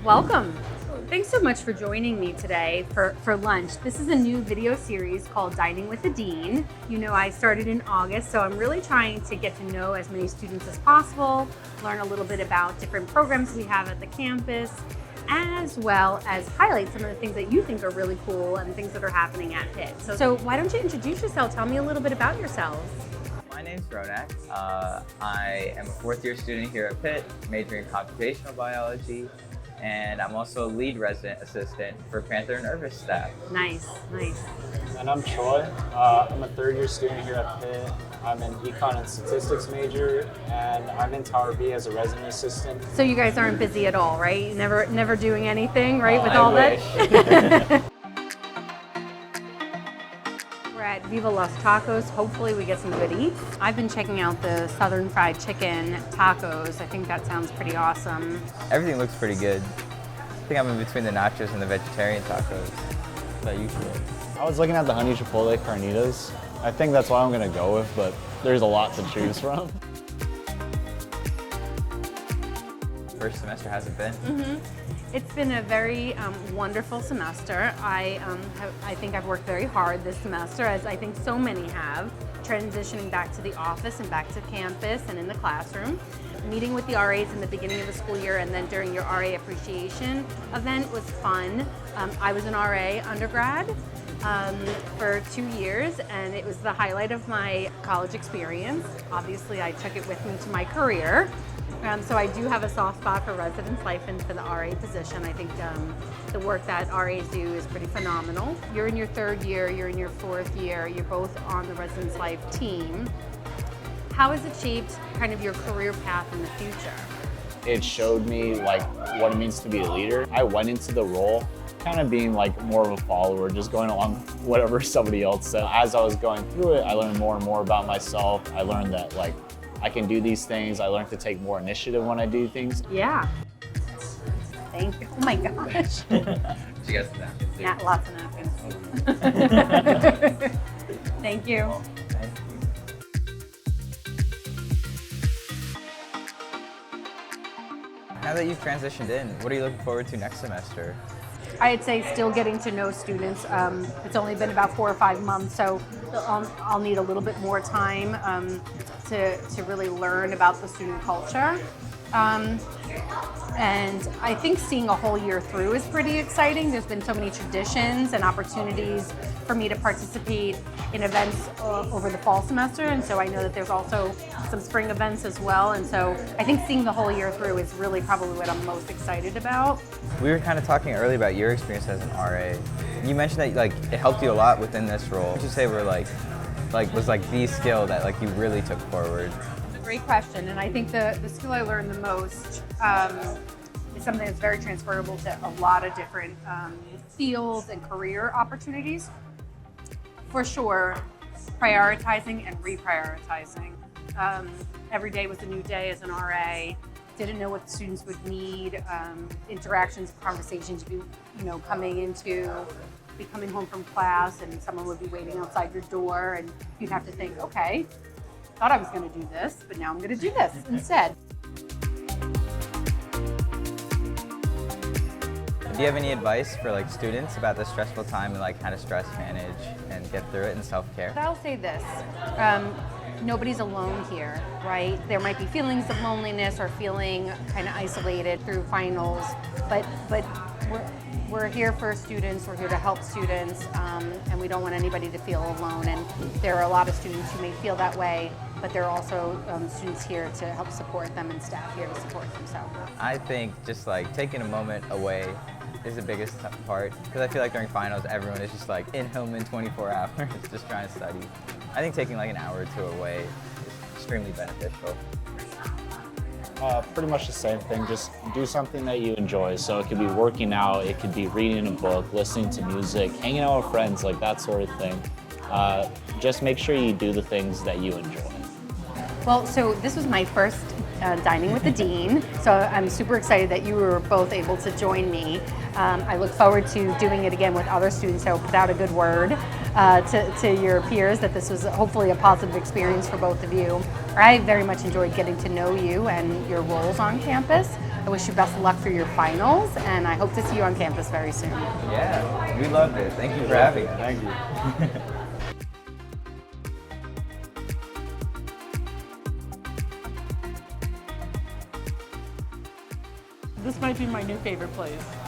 Welcome. Thanks so much for joining me today for lunch. This is a new video series called Dining with the Dean. You know, I started in August, so I'm really trying to get to know as many students as possible, learn a little bit about different programs we have at the campus, as well as highlight some of the things that you think are really cool and things that are happening at Pitt. So why don't you introduce yourself? Tell me a little bit about yourselves. My name's Ronak. I am a fourth year student here at Pitt, majoring in computational biology, and I'm also a lead resident assistant for Panther and Irvis staff. Nice, nice. And I'm Troy. I'm a third year student here at Pitt. I'm an econ and statistics major, and I'm in Tower B as a resident assistant. So you guys aren't busy at all, right? Never doing anything, right? With I all wish. that. We're at Viva Las Tacos. Hopefully we get some good eats. I've been checking out the Southern Fried Chicken tacos. I think that sounds pretty awesome. Everything looks pretty good. I think I'm in between the nachos and the vegetarian tacos that usually. I was looking at the honey chipotle carnitas. I think that's what I'm gonna go with, but there's a lot to choose from. First semester hasn't been. It's been a very wonderful semester. I think I've worked very hard this semester, as I think so many have, transitioning back to the office and back to campus and in the classroom. Meeting with the RAs in the beginning of the school year and then during your RA appreciation event was fun. I was an RA undergrad for 2 years, and it was the highlight of my college experience. Obviously, I took it with me to my career. So I do have a soft spot for residence life and for the RA position. I think the work that RAs do is pretty phenomenal. You're in your third year, you're in your fourth year, you're both on the residence life team. How has it shaped kind of your career path in the future? It showed me like what it means to be a leader. I went into the role kind of being like more of a follower, just going along whatever somebody else said. As I was going through it, I learned more and more about myself. I learned that like I can do these things. I learned to take more initiative when I do things. Yeah. Thank you. Oh my gosh. She got some napkins too. Lots of napkins. Thank you. Thank you. Now that you've transitioned in, what are you looking forward to next semester? I'd say still getting to know students. It's only been about 4 or 5 months, so I'll need a little bit more time to really learn about the student culture. And I think seeing a whole year through is pretty exciting. There's been so many traditions and opportunities for me to participate in events over the fall semester, and so I know that there's also some spring events as well, and so I think seeing the whole year through is really probably what I'm most excited about. We were kind of talking earlier about your experience as an RA. You mentioned that like it helped you a lot within this role. What would you say were was the skill that like you really took forward? Great question, and I think the skill I learned the most is something that's very transferable to a lot of different fields and career opportunities. For sure, prioritizing and reprioritizing. Every day was a new day as an RA. Didn't know what the students would need. Interactions, conversations, be coming home from class, and someone would be waiting outside your door, and you'd have to think, okay, thought I was going to do this, but now I'm going to do this instead. Do you have any advice for like students about this stressful time and like how to stress manage and get through it in self-care? But I'll say this, nobody's alone here, right? There might be feelings of loneliness or feeling kind of isolated through finals, but we're here for students, we're here to help students, and we don't want anybody to feel alone. And there are a lot of students who may feel that way, but there are also students here to help support them and staff here to support them. So I think just like taking a moment away is the biggest part, because I feel like during finals everyone is just like in home in 24 hours just trying to study. I think taking like an hour or two away is extremely beneficial. Pretty much the same thing, just do something that you enjoy. So it could be working out, it could be reading a book, listening to music, hanging out with friends, like that sort of thing. Just make sure you do the things that you enjoy. Well, so this was my first Dining with the Dean, so I'm super excited that you were both able to join me. I look forward to doing it again with other students, so put out a good word to your peers that this was hopefully a positive experience for both of you. I very much enjoyed getting to know you and your roles on campus. I wish you best of luck for your finals, and I hope to see you on campus very soon. Yeah, we loved it. Thank you for having us. Thank you. This might be my new favorite place.